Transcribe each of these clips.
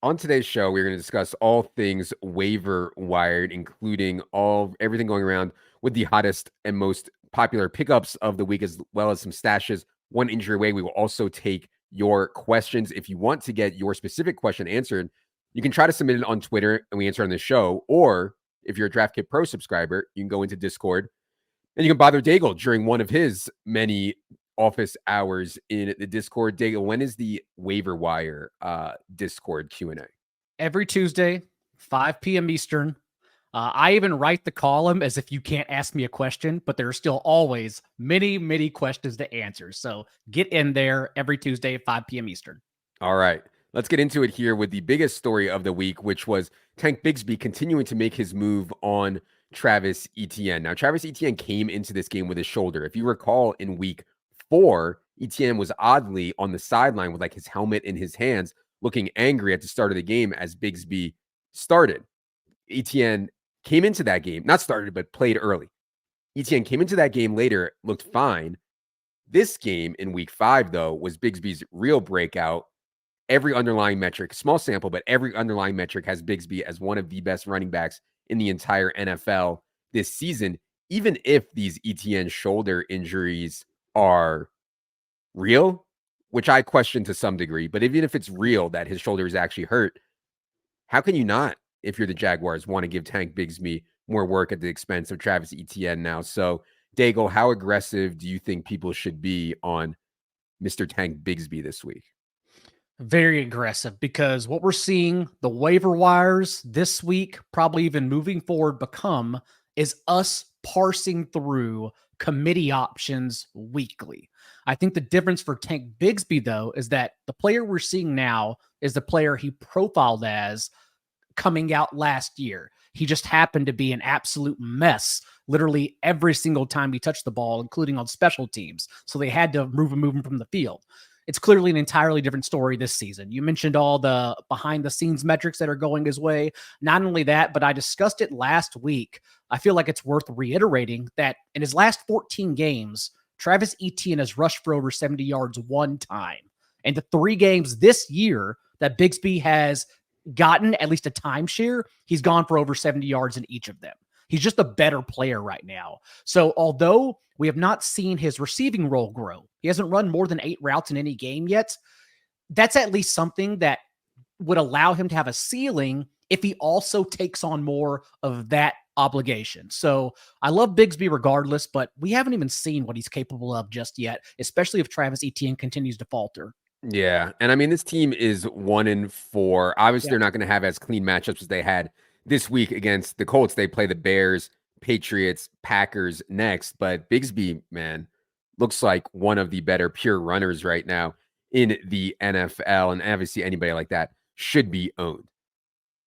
On today's show, we're going to discuss all things waiver wired, including everything going around with the hottest and most popular pickups of the week, as well as some stashes. One injury away. We will also take your questions. If you want to get your specific question answered, you can try to submit it on Twitter and we answer on the show. Or if you're a DraftKit Pro subscriber, you can go into Discord and you can bother Daigle during one of his many office hours in the Discord. Daigle, when is the waiver wire Discord Q&A? Every Tuesday, 5 p.m. Eastern. I even write the column as if you can't ask me a question, but there are still always many, many questions to answer. So get in there every Tuesday at 5 p.m. Eastern. All right. Let's get into it here with the biggest story of the week, which was Tank Bigsby continuing to make his move on Travis Etienne. Now, Travis Etienne came into this game with his shoulder. If you recall, in week 4, Etienne was oddly on the sideline with like his helmet in his hands, looking angry at the start of the game as Bigsby started. Etienne came into that game, not started, but played early. Etienne came into that game later, looked fine. This game in week 5, though, was Bigsby's real breakout. Every underlying metric, small sample, but every underlying metric has Bigsby as one of the best running backs in the entire NFL this season, even if these Etienne shoulder injuries are real, which I question to some degree. But even if it's real that his shoulder is actually hurt, how can you not, if you're the Jaguars, want to give Tank Bigsby more work at the expense of Travis Etienne now? So, Daigle, how aggressive do you think people should be on Mr. Tank Bigsby this week? Very aggressive, because what we're seeing, the waiver wires this week, probably even moving forward, become is us parsing through committee options weekly. I think the difference for Tank Bigsby, though, is that the player we're seeing now is the player he profiled as coming out last year. He just happened to be an absolute mess literally every single time he touched the ball, including on special teams. So they had to move him from the field. It's clearly an entirely different story this season. You mentioned all the behind-the-scenes metrics that are going his way. Not only that, but I discussed it last week. I feel like it's worth reiterating that in his last 14 games, Travis Etienne has rushed for over 70 yards one time. And the 3 games this year that Bigsby has gotten at least a timeshare, he's gone for over 70 yards in each of them. He's just a better player right now. So although we have not seen his receiving role grow, he hasn't run more than 8 routes in any game yet, that's at least something that would allow him to have a ceiling if he also takes on more of that obligation. So I love Bigsby regardless, but we haven't even seen what he's capable of just yet, especially if Travis Etienne continues to falter. Yeah. And I mean, this team is 1-4. Obviously, they're not going to have as clean matchups as they had this week against the Colts. They play the Bears, Patriots, Packers next. But Bigsby, man, looks like one of the better pure runners right now in the NFL. And obviously, anybody like that should be owned.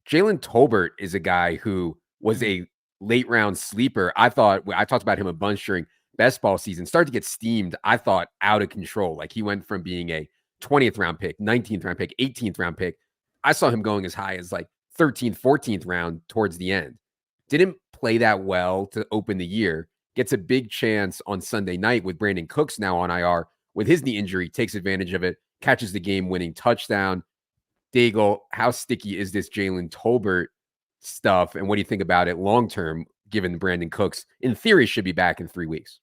Jalen Tolbert is a guy who was a late round sleeper. I talked about him a bunch during best ball season, started to get steamed. I thought out of control. Like he went from being a 20th round pick, 19th round pick, 18th round pick. I saw him going as high as like 13th, 14th round towards the end. Didn't play that well to open the year. Gets a big chance on Sunday night with Brandon Cooks now on IR with his knee injury, takes advantage of it, catches the game-winning touchdown. Daigle, how sticky is this Jalen Tolbert stuff, and what do you think about it long-term, given Brandon Cooks, in theory, should be back in 3 weeks?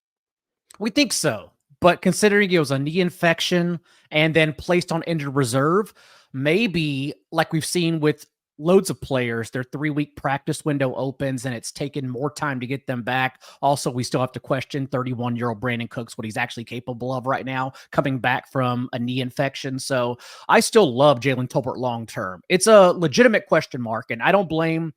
We think so. But considering it was a knee infection and then placed on injured reserve, maybe like we've seen with loads of players, their 3-week practice window opens and it's taken more time to get them back. Also, we still have to question 31-year-old Brandon Cooks, what he's actually capable of right now, coming back from a knee infection. So I still love Jalen Tolbert long-term. It's a legitimate question mark, and I don't blame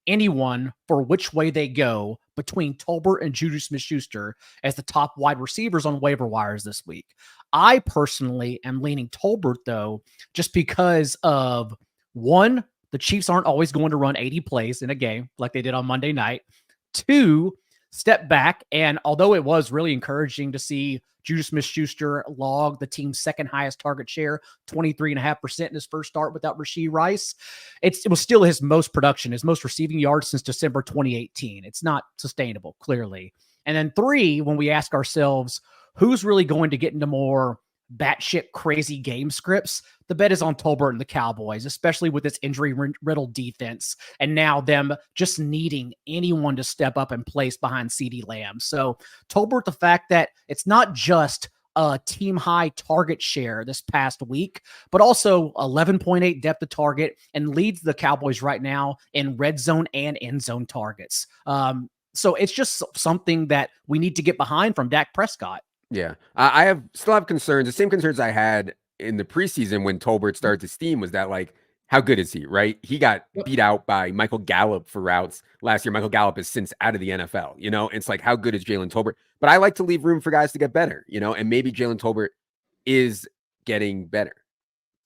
anyone for which way they go between Tolbert and Juju Smith-Schuster as the top wide receivers on waiver wires this week. I personally am leaning Tolbert, though, just because of, one, the Chiefs aren't always going to run 80 plays in a game like they did on Monday night. 2, step back, and although it was really encouraging to see Juju Smith-Schuster log the team's second highest target share, 23.5% in his first start without Rashee Rice, it was still his most production, his most receiving yards since December 2018. It's not sustainable, clearly. And then 3, when we ask ourselves, who's really going to get into more batshit crazy game scripts, the bet is on Tolbert and the Cowboys, especially with this injury-riddled defense, and now them just needing anyone to step up and place behind CeeDee Lamb. So Tolbert, the fact that it's not just a team high target share this past week, but also 11.8 depth of target and leads the Cowboys right now in red zone and end zone targets. So it's just something that we need to get behind from Dak Prescott. Yeah. I still have concerns. The same concerns I had in the preseason when Tolbert started to steam was that, like, how good is he, right? He got beat out by Michael Gallup for routes last year. Michael Gallup is since out of the NFL, It's like, how good is Jalen Tolbert? But I like to leave room for guys to get better, and maybe Jalen Tolbert is getting better.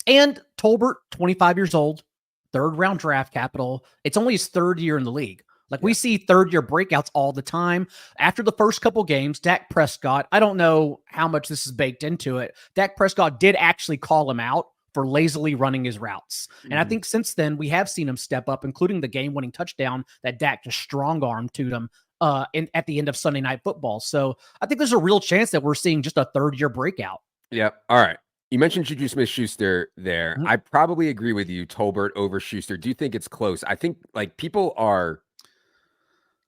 And Tolbert, 25 years old, third round draft capital. It's only his third year in the league. We see third-year breakouts all the time. After the first couple games, Dak Prescott, I don't know how much this is baked into it. Dak Prescott did actually call him out for lazily running his routes. And I think since then, we have seen him step up, including the game-winning touchdown that Dak just strong-armed to them at the end of Sunday Night Football. So I think there's a real chance that we're seeing just a third-year breakout. Yeah. All right. You mentioned Juju Smith-Schuster there. I probably agree with you, Tolbert over Schuster. Do you think it's close? I think, people are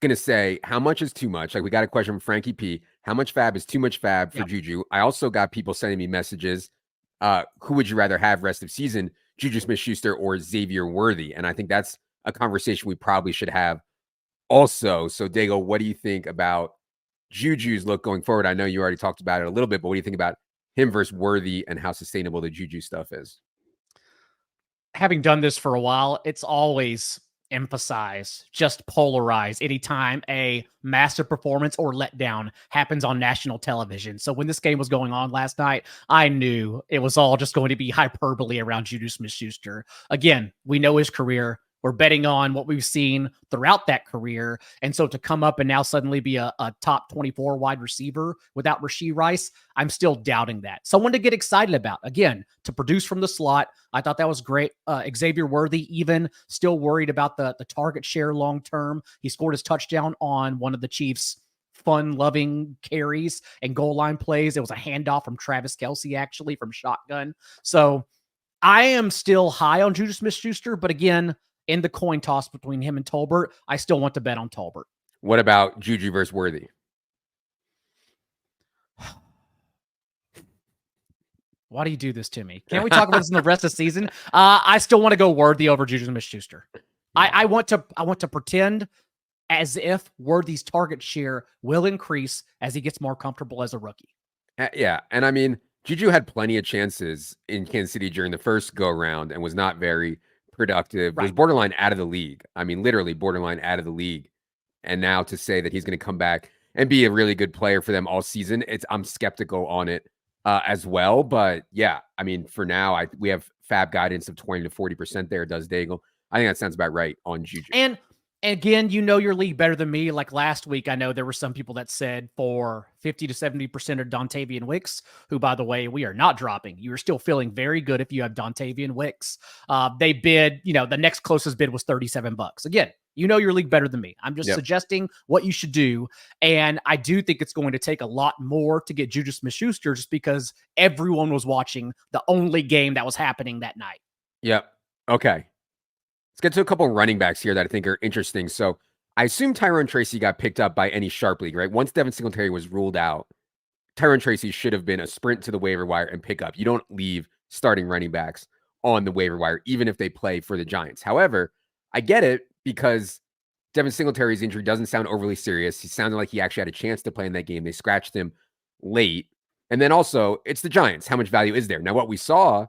going to say how much is too much. We got a question from Frankie P. How much fab is too much fab for Juju? I also got people sending me messages. Who would you rather have rest of season, Juju Smith-Schuster or Xavier Worthy? And I think that's a conversation we probably should have also. So Daigle, what do you think about Juju's look going forward? I know you already talked about it a little bit, but what do you think about him versus Worthy and how sustainable the Juju stuff is? Having done this for a while, it's always emphasize, just polarize anytime a massive performance or letdown happens on national television. So when this game was going on last night, I knew it was all just going to be hyperbole around Juju Smith-Schuster. Again, we know his career. We're betting on what we've seen throughout that career. And so to come up and now suddenly be a top 24 wide receiver without Rashee Rice, I'm still doubting that. Someone to get excited about. Again, to produce from the slot, I thought that was great. Xavier Worthy, even still worried about the target share long term. He scored his touchdown on one of the Chiefs' fun-loving carries and goal line plays. It was a handoff from Travis Kelce, actually, from shotgun. So I am still high on Juju Smith-Schuster, but again, in the coin toss between him and Tolbert, I still want to bet on Tolbert. What about Juju versus Worthy? Why do you do this to me? Can't we talk about this in the rest of the season? I still want to go Worthy over Juju Smith-Schuster. Yeah. I want to pretend as if Worthy's target share will increase as he gets more comfortable as a rookie. Yeah, and I mean, Juju had plenty of chances in Kansas City during the first go-round and was not very productive. Right. Was borderline out of the league. I mean, literally borderline out of the league. And now to say that he's going to come back and be a really good player for them all season, I'm skeptical on it as well. But yeah, I mean, for now, we have fab guidance of 20 to 40% there, does Daigle. I think that sounds about right on Juju. And again, you know your league better than me. Like last week, I know there were some people that said for 50 to 70% of Dontavian Wicks, who, by the way, we are not dropping. You are still feeling very good if you have Dontavian Wicks. They bid, the next closest bid was $37. Again, you know your league better than me. I'm just suggesting what you should do. And I do think it's going to take a lot more to get Juju Smith-Schuster just because everyone was watching the only game that was happening that night. Yep. Okay. Let's get to a couple running backs here that I think are interesting. So I assume Tyrone Tracy got picked up by any sharp league, right? Once Devin Singletary was ruled out, Tyrone Tracy should have been a sprint to the waiver wire and pick up. You don't leave starting running backs on the waiver wire, even if they play for the Giants. However, I get it because Devin Singletary's injury doesn't sound overly serious. He sounded like he actually had a chance to play in that game. They scratched him late. And then also, it's the Giants. How much value is there? Now, what we saw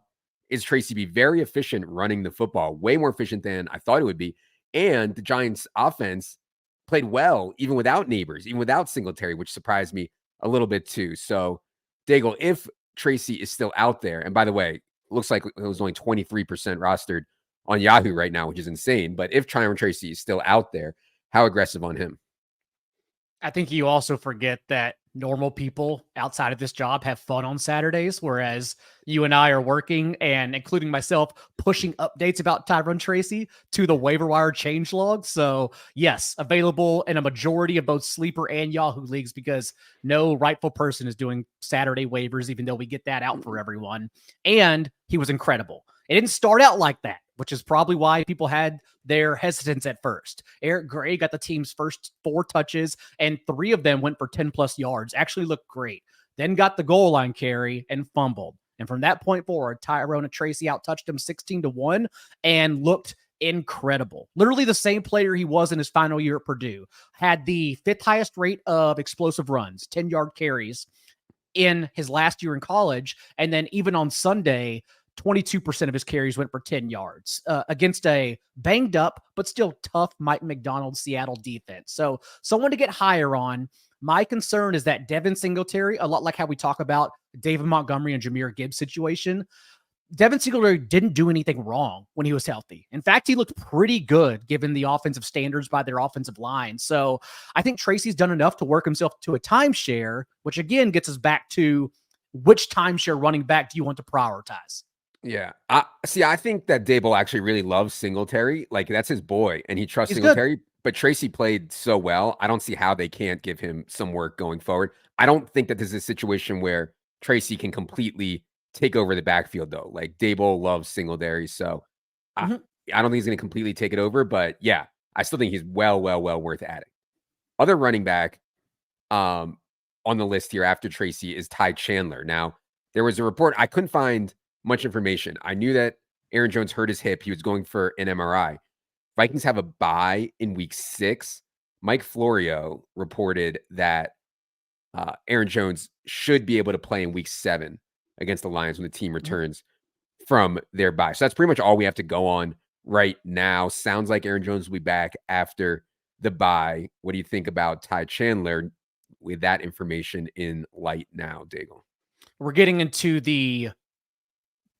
is Tracy be very efficient running the football, way more efficient than I thought it would be. And the Giants offense played well, even without Neighbors, even without Singletary, which surprised me a little bit too. So Daigle, if Tracy is still out there, and by the way, it looks like it was only 23% rostered on Yahoo right now, which is insane. But if Tyrone Tracy is still out there, how aggressive on him? I think you also forget that normal people outside of this job have fun on Saturdays, whereas you and I are working, and including myself, pushing updates about Tyrone Tracy to the waiver wire change log. So yes, available in a majority of both sleeper and Yahoo leagues, because no rightful person is doing Saturday waivers, even though we get that out for everyone. And he was incredible. It didn't start out like that, which is probably why people had their hesitance at first. Eric Gray got the team's first 4 touches, and 3 of them went for 10 plus yards. Actually looked great. Then got the goal line carry and fumbled. And from that point forward, Tyrone Tracy out-touched him 16-1 and looked incredible. Literally the same player he was in his final year at Purdue. Had the 5th highest rate of explosive runs, 10-yard carries in his last year in college. And then even on Sunday, 22% of his carries went for 10 yards against a banged up, but still tough Mike McDonald Seattle defense. So someone to get higher on. My concern is that Devin Singletary, a lot like how we talk about David Montgomery and Jahmyr Gibbs situation, Devin Singletary didn't do anything wrong when he was healthy. In fact, he looked pretty good given the offensive standards by their offensive line. So I think Tracy's done enough to work himself to a timeshare, which again gets us back to which timeshare running back do you want to prioritize? Yeah. I think that Daigle actually really loves Singletary. Like, that's his boy, and he trusts He's Singletary. Good. But Tracy played so well. I don't see how they can't give him some work going forward. I don't think that this is a situation where Tracy can completely take over the backfield, though. Like, Daigle loves Singletary, so I don't think he's going to completely take it over. But yeah, I still think he's well worth adding. Other running back on the list here after Tracy is Ty Chandler. Now, there was a report. I couldn't find much information. I knew that Aaron Jones hurt his hip. He was going for an MRI. Vikings have a bye in week 6. Mike Florio reported that Aaron Jones should be able to play in week 7 against the Lions when the team returns from their bye. So that's pretty much all we have to go on right now. Sounds like Aaron Jones will be back after the bye. What do you think about Ty Chandler with that information in light now, Daigle? We're getting into the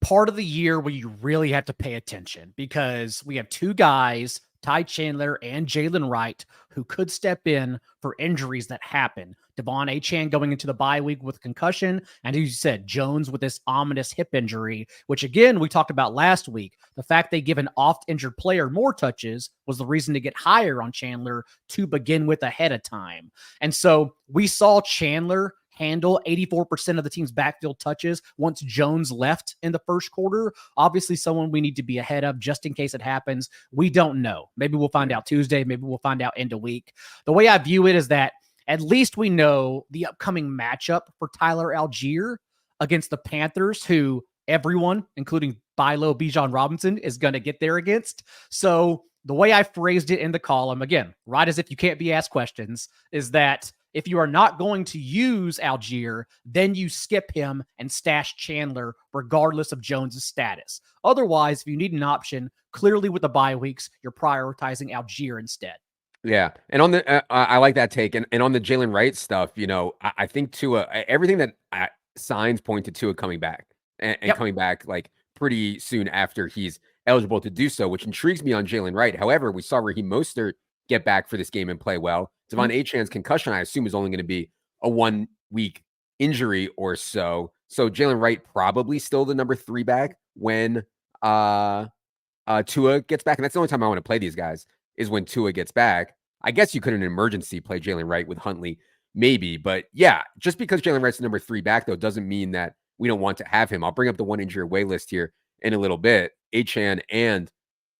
part of the year where you really have to pay attention, because we have 2 guys, Ty Chandler and Jalen Wright, who could step in for injuries that happen. Devon Achane going into the bye week with concussion, and as you said, Jones with this ominous hip injury, which again, we talked about last week. The fact they give an oft-injured player more touches was the reason to get higher on Chandler to begin with ahead of time. And so we saw Chandler handle 84% of the team's backfield touches once Jones left in the first quarter. Obviously, someone we need to be ahead of just in case it happens. We don't know. Maybe we'll find out Tuesday. Maybe we'll find out end of week. The way I view it is that at least we know the upcoming matchup for Tyler Algier against the Panthers, who everyone, including Bilo Bijan Robinson, is going to get there against. So the way I phrased it in the column, again, right as if you can't be asked questions, is that if you are not going to use Algier, then you skip him and stash Chandler regardless of Jones's status. Otherwise, if you need an option, clearly with the bye weeks, you're prioritizing Algier instead. Yeah. And on the, I like that take. And on the Jalen Wright stuff, you know, I think Tua, everything that signs point to Tua coming back and coming back like pretty soon after he's eligible to do so, which intrigues me on Jalen Wright. However, we saw Raheem Mostert get back for this game and play well. Devon Achane's concussion, I assume, is only going to be a 1-week injury or so. So Jalen Wright probably still the number 3 back when Tua gets back. And that's the only time I want to play these guys is when Tua gets back. I guess you could in an emergency play Jalen Wright with Huntley, maybe. But yeah, just because Jalen Wright's the number 3 back, though, doesn't mean that we don't want to have him. I'll bring up the 1 injury away list here in a little bit. Achane and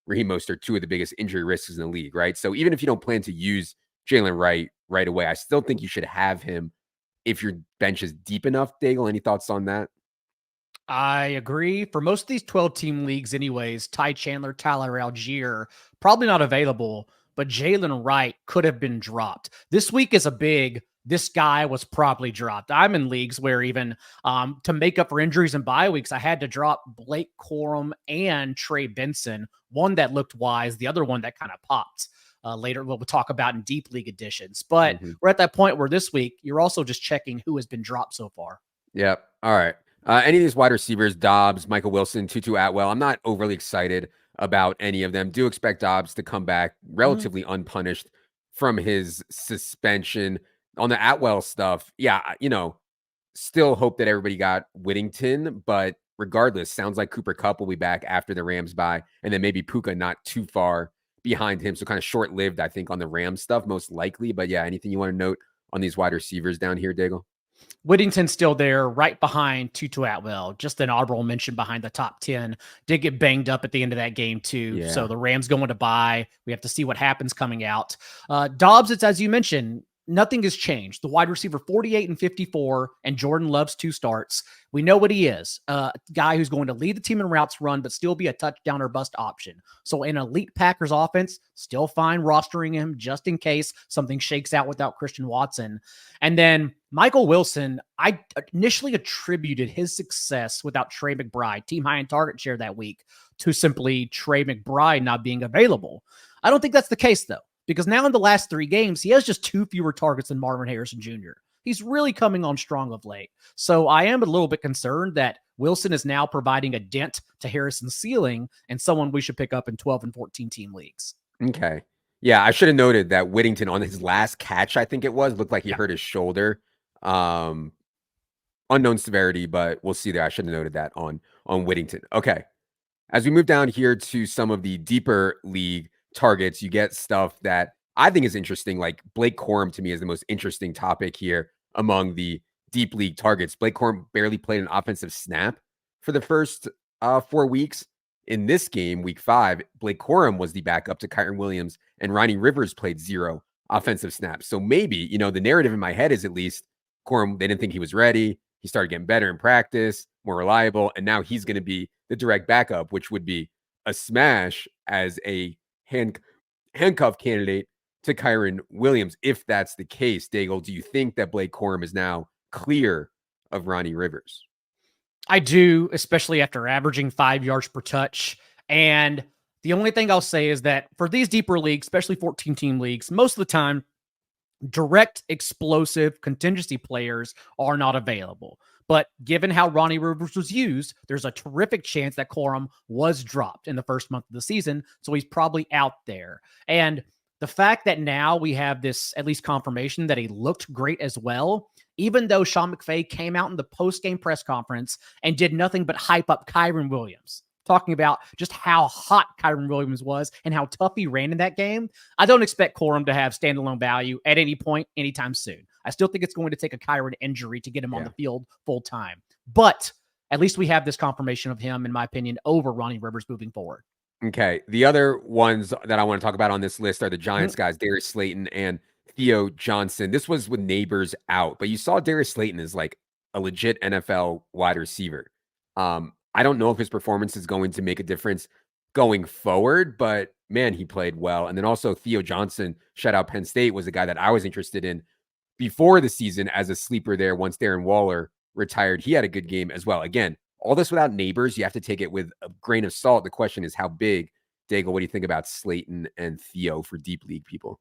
Raheem Mostert, 2 of the biggest injury risks in the league, right? So even if you don't plan to use Jalen Wright right away, I still think you should have him if your bench is deep enough. Daigle, any thoughts on that? I agree. For most of these 12-team leagues anyways, Ty Chandler, Tyler Algier, probably not available, but Jalen Wright could have been dropped. This week is a big, this guy was probably dropped. I'm in leagues where even to make up for injuries and bye weeks, I had to drop Blake Corum and Trey Benson, one that looked wise, the other one that kind of popped. Later, we'll talk about in deep league editions. But we're at that point where this week, you're also just checking who has been dropped so far. Yep. All right. Any of these wide receivers, Dobbs, Michael Wilson, Tutu Atwell, I'm not overly excited about any of them. Do expect Dobbs to come back relatively unpunished from his suspension. on the Atwell stuff, yeah, still hope that everybody got Whittington, but regardless, sounds like Cooper Kupp will be back after the Rams bye, and then maybe Puka not too far behind him. So kind of short-lived, I think, on the Rams stuff, most likely. But yeah, anything you want to note on these wide receivers down here, Daigle? Whittington's still there right behind Tutu Atwell. Just an honorable mention behind the top 10. Did get banged up at the end of that game too. Yeah. So the Rams going to bye. We have to see what happens coming out. Dobbs, it's as you mentioned, nothing has changed. The wide receiver 48 and 54, and Jordan Love's 2 starts. We know what he is. A guy who's going to lead the team in routes run, but still be a touchdown or bust option. So in elite Packers offense, still fine rostering him just in case something shakes out without Christian Watson. And then Michael Wilson, I initially attributed his success without Trey McBride, team high in target share that week, to simply Trey McBride not being available. I don't think that's the case, though, because now in the last 3 games, he has just 2 fewer targets than Marvin Harrison Jr. He's really coming on strong of late. So I am a little bit concerned that Wilson is now providing a dent to Harrison's ceiling and someone we should pick up in 12 and 14 team leagues. Okay. Yeah, I should have noted that Whittington on his last catch, I think it was, looked like he hurt his shoulder. Unknown severity, but we'll see there. I should have noted that on Whittington. Okay. As we move down here to some of the deeper league targets, you get stuff that I think is interesting. Like Blake Corum to me is the most interesting topic here among the deep league targets. Blake Corum barely played an offensive snap for the first 4 weeks. In this game, week 5, Blake Corum was the backup to Kyren Williams, and Ronnie Rivers played 0 offensive snaps. So maybe, the narrative in my head is at least Corum, they didn't think he was ready. He started getting better in practice, more reliable, and now he's going to be the direct backup, which would be a smash as a handcuff candidate to Kyren Williams. If that's the case, Daigle, do you think that Blake Corum is now clear of Ronnie Rivers? I do, especially after averaging 5 yards per touch. And the only thing I'll say is that for these deeper leagues, especially 14-team leagues, most of the time, direct, explosive contingency players are not available. But given how Ronnie Rivers was used, there's a terrific chance that Corum was dropped in the first month of the season. So he's probably out there. And the fact that now we have this at least confirmation that he looked great as well, even though Sean McVay came out in the post-game press conference and did nothing but hype up Kyren Williams, talking about just how hot Kyren Williams was and how tough he ran in that game. I don't expect Corum to have standalone value at any point, anytime soon. I still think it's going to take a Kyren injury to get him on the field full time. But at least we have this confirmation of him, in my opinion, over Ronnie Rivers moving forward. Okay. The other ones that I want to talk about on this list are the Giants guys, Darius Slayton and Theo Johnson. This was with Neighbors out, but you saw Darius Slayton is like a legit NFL wide receiver. I don't know if his performance is going to make a difference going forward, but man, he played well. And then also Theo Johnson, shout out Penn State, was a guy that I was interested in before the season as a sleeper there. Once Darren Waller retired, he had a good game as well. Again, all this without Neighbors, you have to take it with a grain of salt. The question is how big. Daigle, what do you think about Slayton and Theo for deep league people?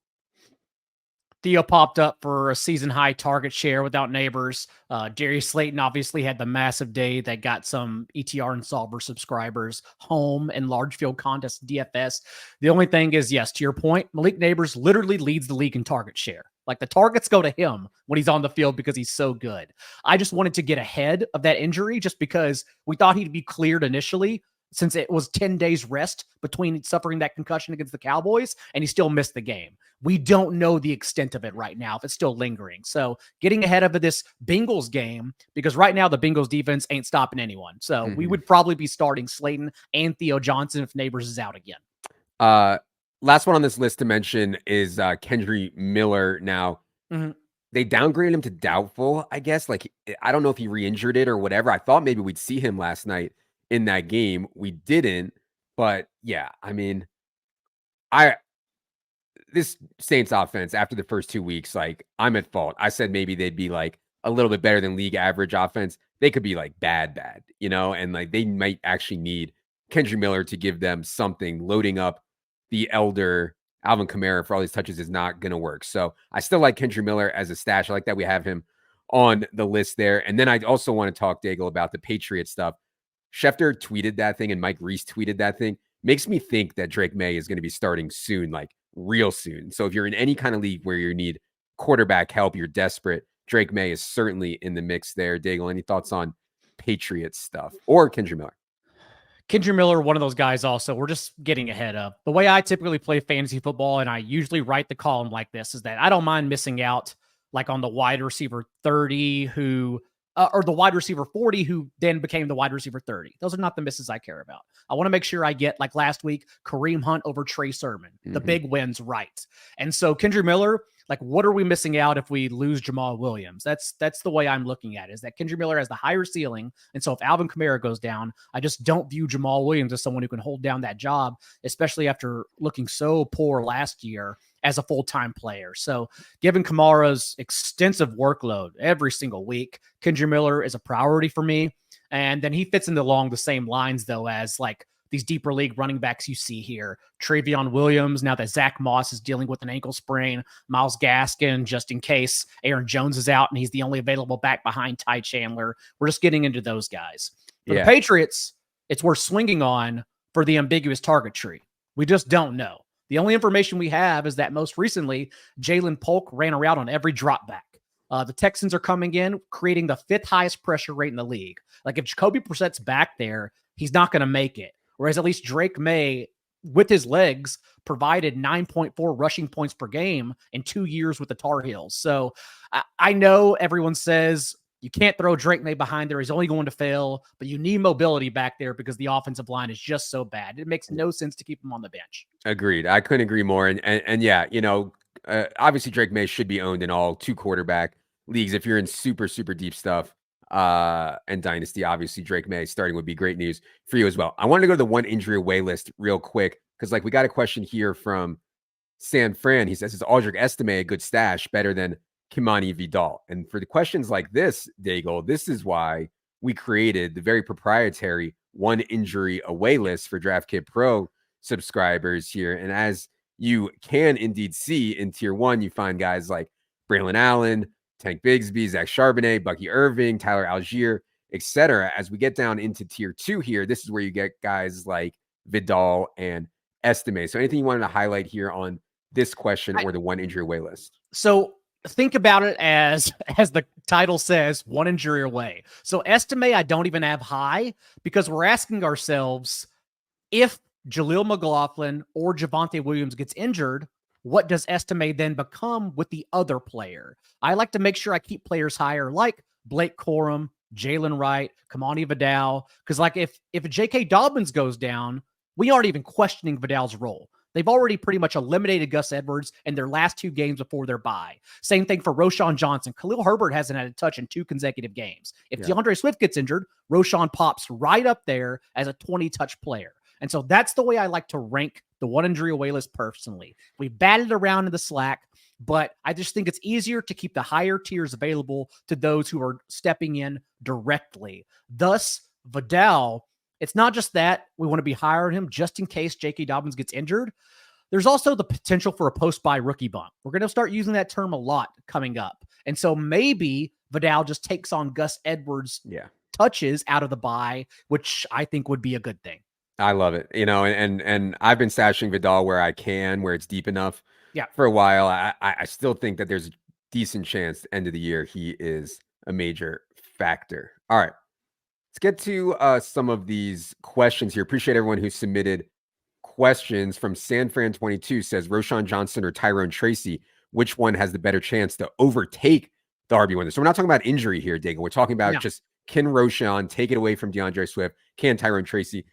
Theo popped up for a season high target share without Neighbors. Darius Slayton obviously had the massive day that got some ETR and Solver subscribers home in large field contest DFS. The only thing is, yes, to your point, Malik Neighbors literally leads the league in target share. Like the targets go to him when he's on the field because he's so good. I just wanted to get ahead of that injury just because we thought he'd be cleared initially, since it was 10 days rest between suffering that concussion against the Cowboys, and he still missed the game. We don't know the extent of it right now, if it's still lingering. So getting ahead of this Bengals game, because right now the Bengals defense ain't stopping anyone. So we would probably be starting Slayton and Theo Johnson if Neighbors is out again. Last one on this list to mention is Kendre Miller. Now, they downgraded him to doubtful, I guess. Like, I don't know if he re-injured it or whatever. I thought maybe we'd see him last night in that game. We didn't, but yeah, I mean, this Saints offense after the first 2 weeks, like, I'm at fault. I said maybe they'd be like a little bit better than league average offense. They could be like bad, and like they might actually need Kendre Miller to give them something. Loading up the elder Alvin Kamara for all these touches is not going to work. So I still like Kendre Miller as a stash. I like that we have him on the list there. And then I also want to talk, Daigle, about the Patriots stuff. Schefter tweeted that thing and Mike Reese tweeted that thing. Makes me think that Drake May is going to be starting soon, like real soon. So if you're in any kind of league where you need quarterback help, you're desperate. Drake May is certainly in the mix there. Daigle, any thoughts on Patriots stuff or Kendra Miller? Kendra Miller, one of those guys also, we're just getting ahead of. The way I typically play fantasy football, and I usually write the column like this, is that I don't mind missing out like on the wide receiver 30 who, or the wide receiver 40 who then became the wide receiver 30. Those are not the misses I care about. I want to make sure I get, like last week, Kareem Hunt over Trey Sermon, the big wins right. And so Kendra Miller, like, what are we missing out if we lose Jamal Williams? That's the way I'm looking at it, is that Kendra Miller has the higher ceiling. And so if Alvin Kamara goes down, I just don't view Jamal Williams as someone who can hold down that job, especially after looking so poor last year as a full-time player. So given Kamara's extensive workload every single week, Kendra Miller is a priority for me. And then he fits into along the same lines, though, as like these deeper league running backs you see here. Travion Williams, now that Zach Moss is dealing with an ankle sprain, Myles Gaskin, just in case Aaron Jones is out and he's the only available back behind Ty Chandler. We're just getting into those guys. For the Patriots, it's worth swinging on for the ambiguous target tree. We just don't know. The only information we have is that most recently, Jalen Polk ran a route on every drop back. The Texans are coming in, creating the 5th highest pressure rate in the league. Like, if Jacoby Brissett's back there, he's not going to make it. Whereas at least Drake May, with his legs, provided 9.4 rushing points per game in 2 years with the Tar Heels. So I know everyone says you can't throw Drake May behind there. He's only going to fail, but you need mobility back there because the offensive line is just so bad. It makes no sense to keep him on the bench. Agreed. I couldn't agree more. And yeah, you know, obviously Drake May should be owned in all 2 quarterback leagues. If you're in super, super deep stuff and dynasty, obviously Drake May starting would be great news for you as well. I wanted to go to the one injury away list real quick, because like we got a question here from San Fran. He says, is Aldrick Estime a good stash, better than Kimani Vidal? And for the questions like this, Daigle, this is why we created the very proprietary one injury away list for DraftKit Pro subscribers here. And as you can indeed see, in tier 1, you find guys like Braylon Allen, Tank Bigsby, Zach Charbonnet, Bucky Irving, Tyler Algier, etc. As we get down into tier 2 here, this is where you get guys like Vidal and Estime. So anything you wanted to highlight here on this question or the one injury away list? So think about it as the title says, one injury away. So Estime, I don't even have high, because we're asking ourselves, if Jaleel McLaughlin or Javonte Williams gets injured, what does Estime then become with the other player? I like to make sure I keep players higher, like Blake Corum, Jalen Wright, Kamani Vidal, because like if J.K. Dobbins goes down, we aren't even questioning Vidal's role. They've already pretty much eliminated Gus Edwards in their last 2 games before their bye. Same thing for Roshan Johnson. Khalil Herbert hasn't had a touch in 2 consecutive games. If DeAndre Swift gets injured, Roshan pops right up there as a 20-touch player. And so that's the way I like to rank the one injury away list personally. We batted around in the Slack, but I just think it's easier to keep the higher tiers available to those who are stepping in directly. Thus, Vidal, it's not just that we want to be higher on him just in case J.K. Dobbins gets injured. There's also the potential for a post-bye rookie bump. We're going to start using that term a lot coming up. And so maybe Vidal just takes on Gus Edwards' touches out of the bye, which I think would be a good thing. I love it. You know, and I've been stashing Vidal where I can, where it's deep enough for a while. I still think that there's a decent chance end of the year he is a major factor. All right. Let's get to some of these questions here. Appreciate everyone who submitted questions. From San Fran 22 says, Roshan Johnson or Tyrone Tracy, which one has the better chance to overtake the RB1? So we're not talking about injury here, Daigle. We're talking about just, can Roshan take it away from DeAndre Swift? Can Tyrone Tracy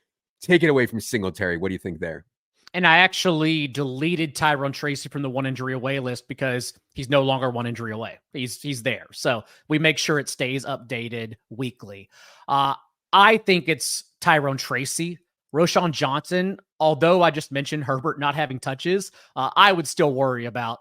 take it away from Singletary? What do you think there? And I actually deleted Tyrone Tracy from the one injury away list because he's no longer one injury away. He's there. So we make sure it stays updated weekly. I think it's Tyrone Tracy. Roshan Johnson, although I just mentioned Herbert not having touches, I would still worry about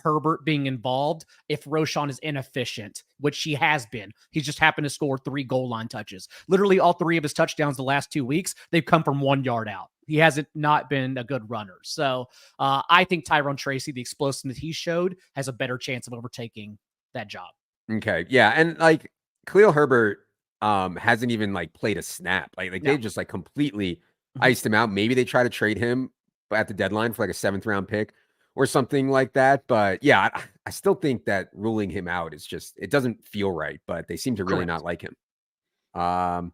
Herbert being involved if Roshan is inefficient, which he has been. He's just happened to score 3 goal line touches. Literally all 3 of his touchdowns the last 2 weeks, they've come from 1 yard out. He hasn't not been a good runner. So I think Tyrone Tracy, the explosiveness he showed, has a better chance of overtaking that job. Okay. Yeah. And like Khalil Herbert hasn't even like played a snap. Like they just like completely iced him out. Maybe they try to trade him at the deadline for like a 7th round pick or something like that. But yeah, I still think that ruling him out is just, it doesn't feel right, but they seem to really not Correct. like him.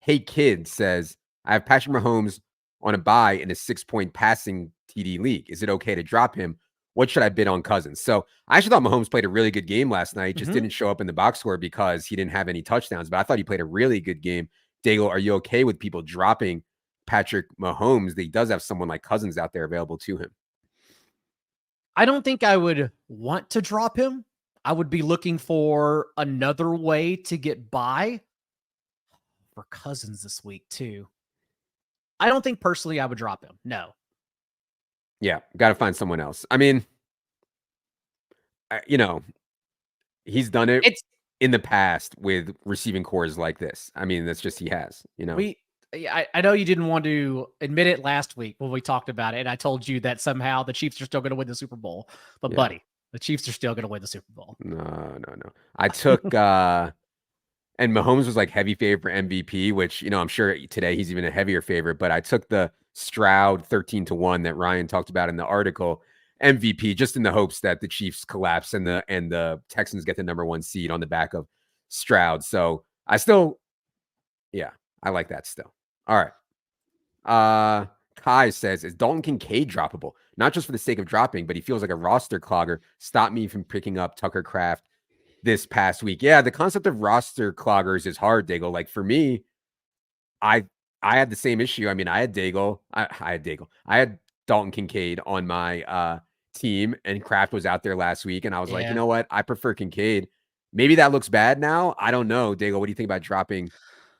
Hey Kid says, I have Patrick Mahomes on a bye in a 6-point passing TD league. Is it okay to drop him? What should I bid on Cousins? So I actually thought Mahomes played a really good game last night. Just didn't show up in the box score because he didn't have any touchdowns. But I thought he played a really good game. Daigle, are you okay with people dropping Patrick Mahomes? He does have someone like Cousins out there available to him. I don't think I would want to drop him. I would be looking for another way to get by for Cousins this week too. I don't think personally I would drop him. No. Yeah, got to find someone else. I mean, he's done it It's in the past with receiving cores like this. I mean, that's just he has, I know you didn't want to admit it last week when we talked about it, and I told you that somehow the Chiefs are still going to win the Super Bowl. But Yeah. buddy, the Chiefs are still going to win the Super Bowl. No. I took and Mahomes was like heavy favorite for MVP, which, I'm sure today he's even a heavier favorite, but I took the Stroud 13-1 that Ryan talked about in the article MVP just in the hopes that the Chiefs collapse and the Texans get the number 1 seed on the back of Stroud. So I like that still. All right. Kai says, is Dalton Kincaid droppable? Not just for the sake of dropping, but he feels like a roster clogger. Stop me from picking up Tucker Kraft this past week. Yeah, the concept of roster cloggers is hard, Daigle. Like for me, I had the same issue. I mean, I had Daigle. I had Daigle. I had Dalton Kincaid on my team, and Kraft was out there last week, and I was like, you know what? I prefer Kincaid. Maybe that looks bad now. I don't know, Daigle. What do you think about dropping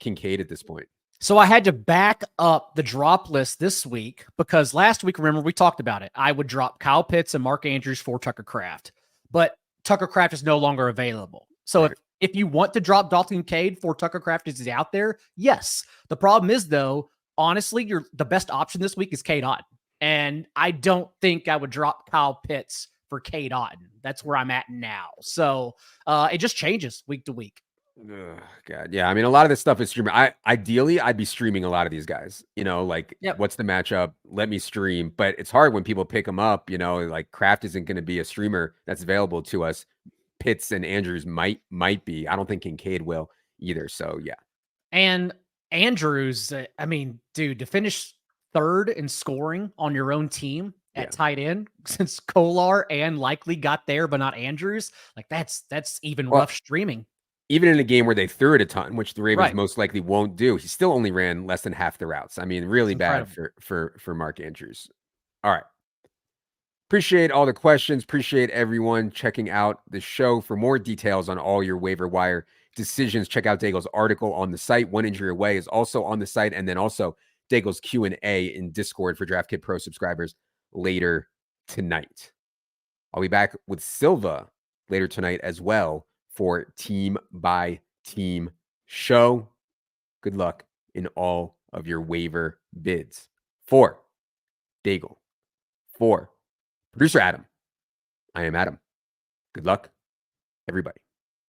Kincaid at this point? So I had to back up the drop list this week because last week, remember, we talked about it. I would drop Kyle Pitts and Mark Andrews for Tucker Kraft, but Tucker Kraft is no longer available. So Right. if you want to drop Dalton Kincaid for Tucker Kraft is out there, yes. The problem is, though, honestly, the best option this week is Cade Otton. And I don't think I would drop Kyle Pitts for Cade Otton. That's where I'm at now. So it just changes week to week. Ugh, God, yeah. I mean, a lot of this stuff is streaming. Ideally, I'd be streaming a lot of these guys. What's the matchup? Let me stream. But it's hard when people pick them up. Like Kraft isn't going to be a streamer that's available to us. Pitts and Andrews might be. I don't think Kincaid will either. So yeah. And Andrews, I mean, dude, to finish third in scoring on your own team at tight end since Kolar and Likely got there, but not Andrews, like that's even rough streaming. Even in a game where they threw it a ton, which the Ravens most likely won't do, he still only ran less than half the routes. I mean, really bad for Mark Andrews. All right. Appreciate all the questions. Appreciate everyone checking out the show. For more details on all your waiver wire decisions, check out Daigle's article on the site. One Injury Away is also on the site, and then also Daigle's Q&A in Discord for DraftKit Pro subscribers later tonight. I'll be back with Silva later tonight as well for Team by Team show. Good luck in all of your waiver bids. For Daigle, for producer Adam, I am Adam. Good luck, everybody.